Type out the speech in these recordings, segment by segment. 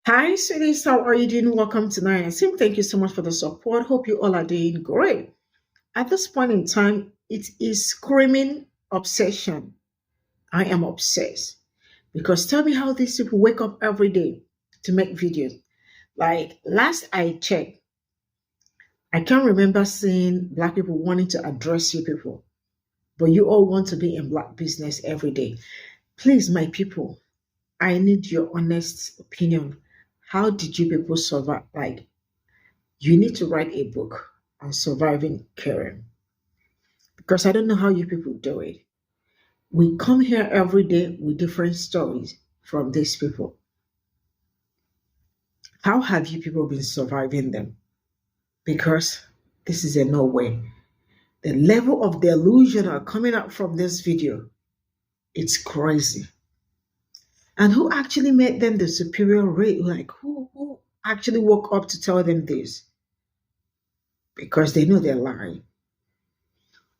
Hi, sweeties. How are you doing? Welcome tonight. And Sim, thank you so much for the support. Hope you all are doing great. At this point in time, it is screaming obsession. I am obsessed. Because tell me how these people wake up every day to make videos. Like last I checked, I can't remember seeing black people wanting to address you people, but you all want to be in black business every day. Please, my people, I need your honest opinion. How did you people survive? Like, you need to write a book on surviving Karen because I don't know how you people do it. We come here every day with different stories from these people. How have you people been surviving them? Because this is a no way. The level of delusion are coming up from this video. It's crazy. And who actually made them the superior rate? Like who actually woke up to tell them this? Because they know they're lying.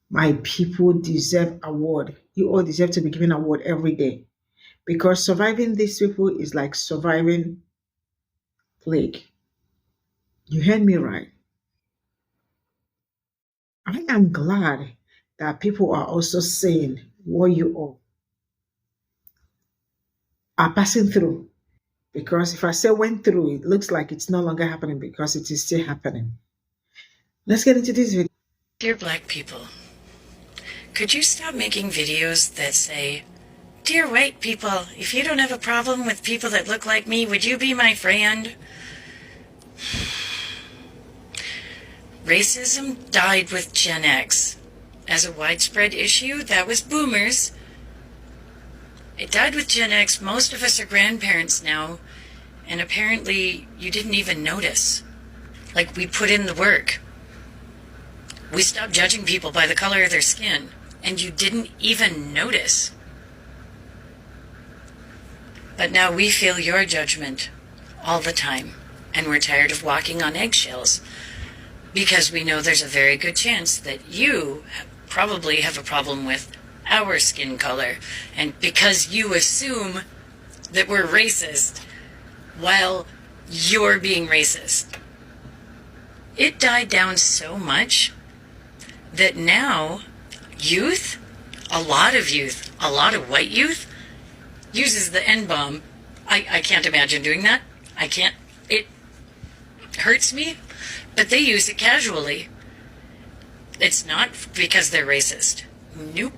My people deserve award. You all deserve to be given award every day because surviving these people is like surviving plague. You heard me right. I am glad that people are also saying what you all are passing through. Because if I say went through, it looks like it's no longer happening because it is still happening. Let's get into this video. Dear Black people, could you stop making videos that say, Dear white people, if you don't have a problem with people that look like me, would you be my friend? Racism died with Gen X. As a widespread issue, that was boomers. It died with Gen X. Most of us are grandparents now, and apparently you didn't even notice. Like, we put in the work. We stopped judging people by the color of their skin, and you didn't even notice. But now we feel your judgment all the time, and we're tired of walking on eggshells because we know there's a very good chance that you probably have a problem with our skin color, and because you assume that we're racist while you're being racist. It died down so much that now youth, a lot of white youth, uses the N-bomb. I can't imagine doing that. I can't. It hurts me, but they use it casually. It's not because they're racist. Nope.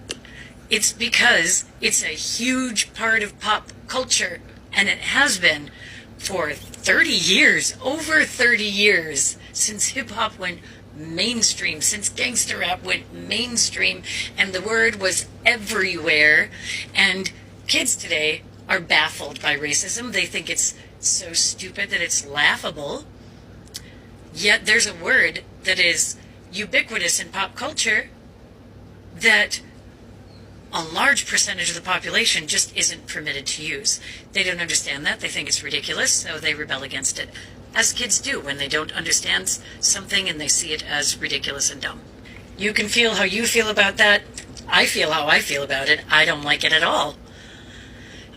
It's because it's a huge part of pop culture, and it has been for 30 years, over 30 years, since hip-hop went mainstream, since gangster rap went mainstream, and the word was everywhere. And kids today are baffled by racism. They think it's so stupid that it's laughable. Yet there's a word that is ubiquitous in pop culture that a large percentage of the population just isn't permitted to use. They don't understand that. They think it's ridiculous, so they rebel against it, as kids do when they don't understand something and they see it as ridiculous and dumb. You can feel how you feel about that. I feel how I feel about it. I don't like it at all.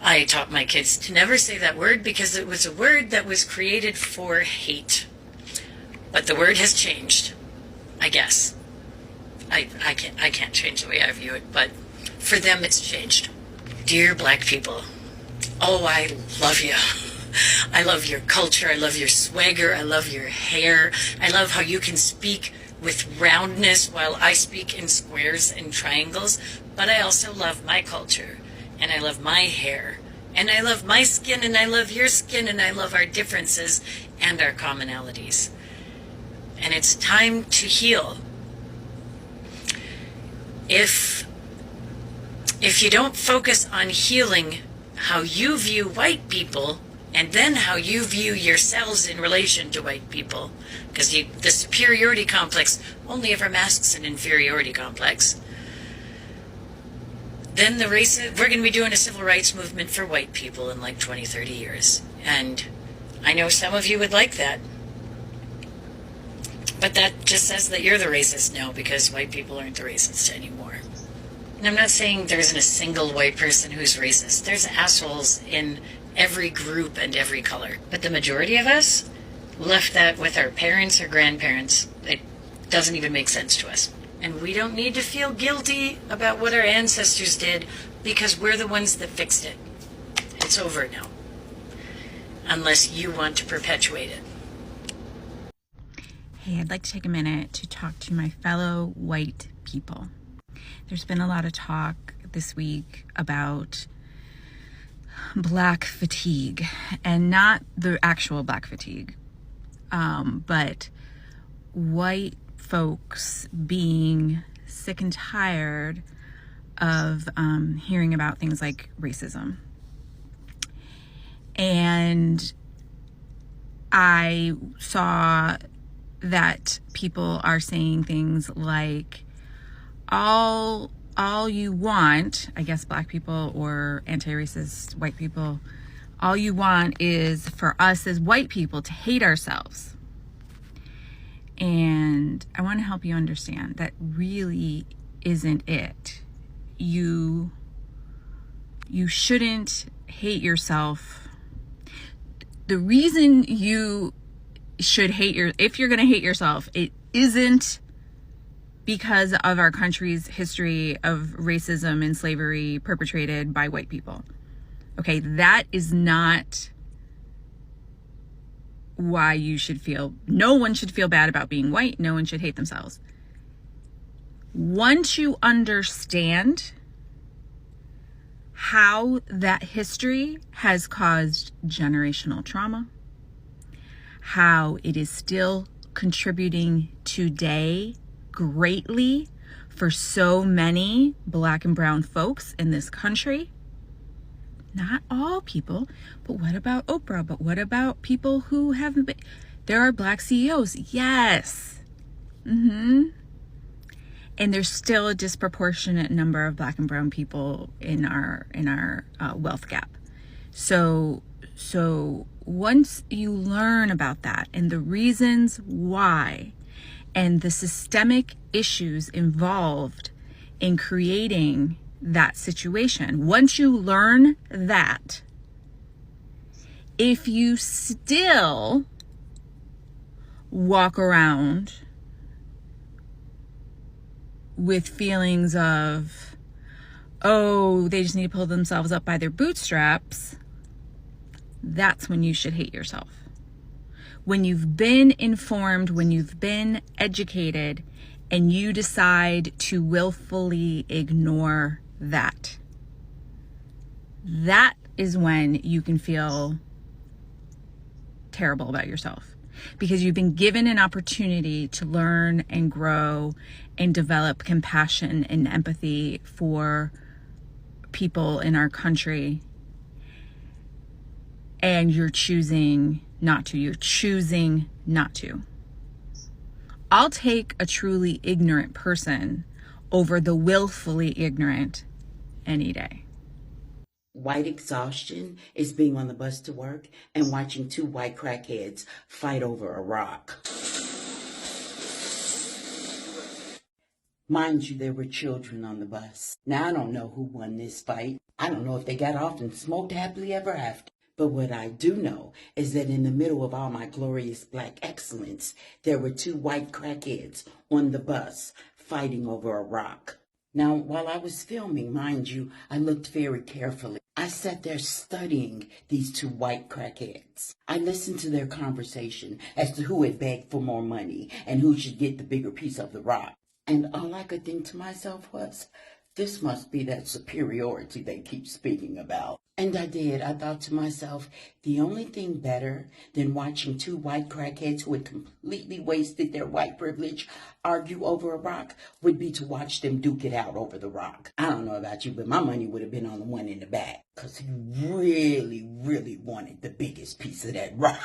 I taught my kids to never say that word because it was a word that was created for hate. But the word has changed, I guess. I can't change the way I view it, but for them it's changed. Dear Black people, oh, I love you. I love your culture. I love your swagger. I love your hair. I love how you can speak with roundness while I speak in squares and triangles. But I also love my culture, and I love my hair, and I love my skin, and I love your skin, and I love our differences and our commonalities. And it's time to heal. If you don't focus on healing how you view white people and then how you view yourselves in relation to white people, because the superiority complex only ever masks an inferiority complex, then we're going to be doing a civil rights movement for white people in like 20, 30 years. And I know some of you would like that. But that just says that you're the racist now because white people aren't the racists anymore. And I'm not saying there isn't a single white person who's racist. There's assholes in every group and every color. But the majority of us left that with our parents or grandparents. It doesn't even make sense to us. And we don't need to feel guilty about what our ancestors did because we're the ones that fixed it. It's over now. Unless you want to perpetuate it. Hey, I'd like to take a minute to talk to my fellow white people. There's been a lot of talk this week about black fatigue, and not the actual black fatigue, but white folks being sick and tired of hearing about things like racism. And I saw that people are saying things like, all you want, I guess black people or anti-racist white people, all you want is for us as white people to hate ourselves. And I want to help you understand that really isn't it. You shouldn't hate yourself. The reason you should if you're going to hate yourself, it isn't because of our country's history of racism and slavery perpetrated by white people. Okay, that is not why you should feel. No one should feel bad about being white. No one should hate themselves. Once you understand how that history has caused generational trauma, how it is still contributing today greatly for so many black and brown folks in this country. Not all people, but what about Oprah? But what about people who haven't been? There are black CEOs, yes. And there's still a disproportionate number of black and brown people in our wealth gap. So once you learn about that and the reasons why and the systemic issues involved in creating that situation, once you learn that, if you still walk around with feelings of, oh, they just need to pull themselves up by their bootstraps, that's when you should hate yourself. When you've been informed, when you've been educated, and you decide to willfully ignore that, that is when you can feel terrible about yourself, because you've been given an opportunity to learn and grow and develop compassion and empathy for people in our country, and you're choosing not to. You're choosing not to. I'll take a truly ignorant person over the willfully ignorant any day. White exhaustion is being on the bus to work and watching two white crackheads fight over a rock. Mind you, there were children on the bus. Now, I don't know who won this fight. I don't know if they got off and smoked happily ever after. But what I do know is that in the middle of all my glorious black excellence, there were two white crackheads on the bus fighting over a rock. Now, while I was filming, mind you, I looked very carefully. I sat there studying these two white crackheads. I listened to their conversation as to who had begged for more money and who should get the bigger piece of the rock. And all I could think to myself was, this must be that superiority they keep speaking about. And I did. I thought to myself, the only thing better than watching two white crackheads who had completely wasted their white privilege argue over a rock would be to watch them duke it out over the rock. I don't know about you, but my money would have been on the one in the back, because he really, really wanted the biggest piece of that rock.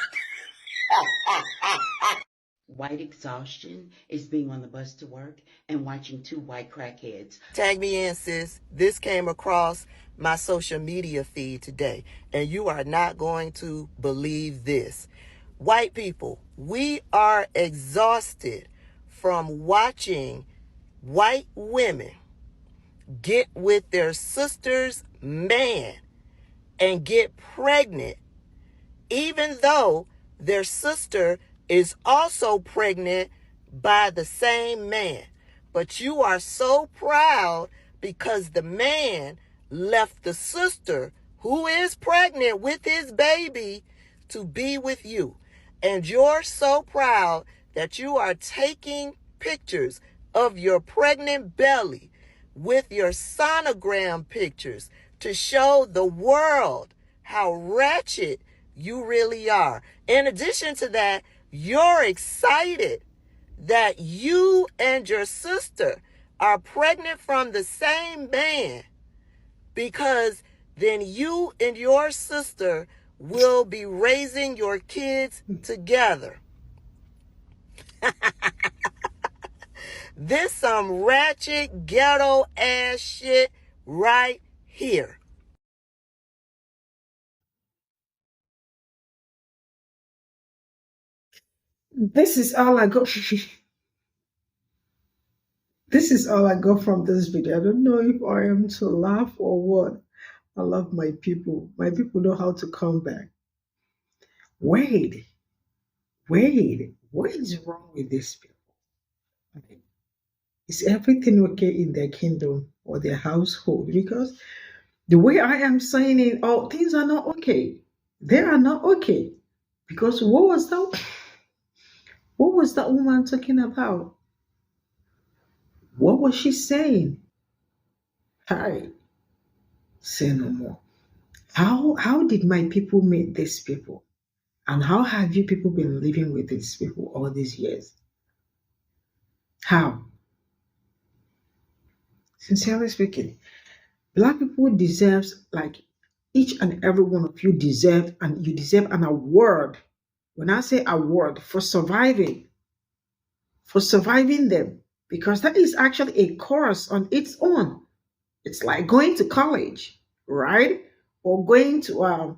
White exhaustion is being on the bus to work and watching two white crackheads. Tag me in, sis. This came across my social media feed today, and you are not going to believe this. White people, we are exhausted from watching white women get with their sister's man and get pregnant, even though their sister is also pregnant by the same man. But you are so proud because the man left the sister who is pregnant with his baby to be with you. And you're so proud that you are taking pictures of your pregnant belly with your sonogram pictures to show the world how ratchet you really are. In addition to that, you're excited that you and your sister are pregnant from the same man, because then you and your sister will be raising your kids together. This some ratchet ghetto ass shit right here. This is all I got. This is all I got from this video. I don't know if I am to laugh or what. I love my people. My people know how to come back. Wait, what is wrong with these people? Is everything okay in their kingdom or their household? Because the way I am saying it, oh, things are not okay. They are not okay. Because what was that? What was that woman talking about? What was she saying? Hi, say no more. How did my people meet these people? And how have you people been living with these people all these years? How? Sincerely speaking, Black people deserves, like, each and every one of you deserve, and you deserve an award. When I say award, for surviving them, because that is actually a course on its own. It's like going to college, right? Or going to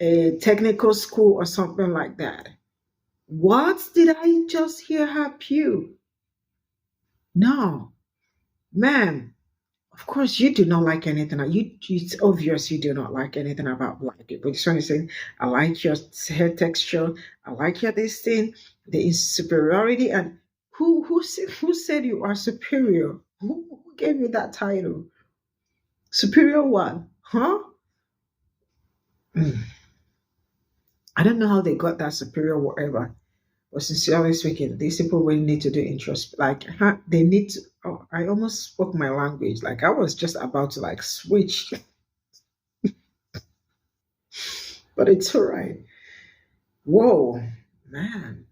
a technical school or something like that. What did I just hear her pew? No, ma'am. Of course, you do not like anything. It's obvious you do not like anything about Black people. This one is saying, I like your hair texture. I like your this thing. There is superiority. And who said you are superior? Who gave you that title? Superior one? Huh? Mm. I don't know how they got that superior whatever. But sincerely speaking, these people really need to do interest. Like, huh, they need to. Oh, I almost spoke my language. Like, I was just about to like switch, but it's all right. Whoa, man,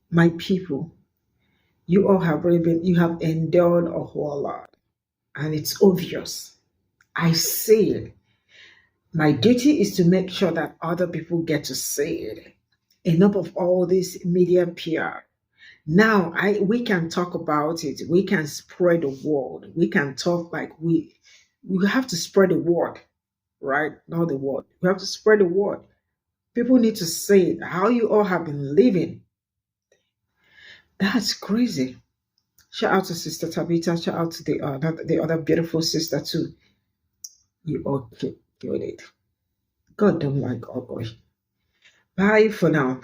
my people, you all have really been. You have endured a whole lot, and it's obvious. I see it. My duty is to make sure that other people get to see it. Enough of all this media PR. Now we can talk about it. We can spread the word. We can talk like we have to spread the word, right? Not the word. We have to spread the word. People need to see it, how you all have been living. That's crazy. Shout out to Sister Tabitha. Shout out to the other beautiful sister too. You all killed it. God don't like ugly. Bye for now.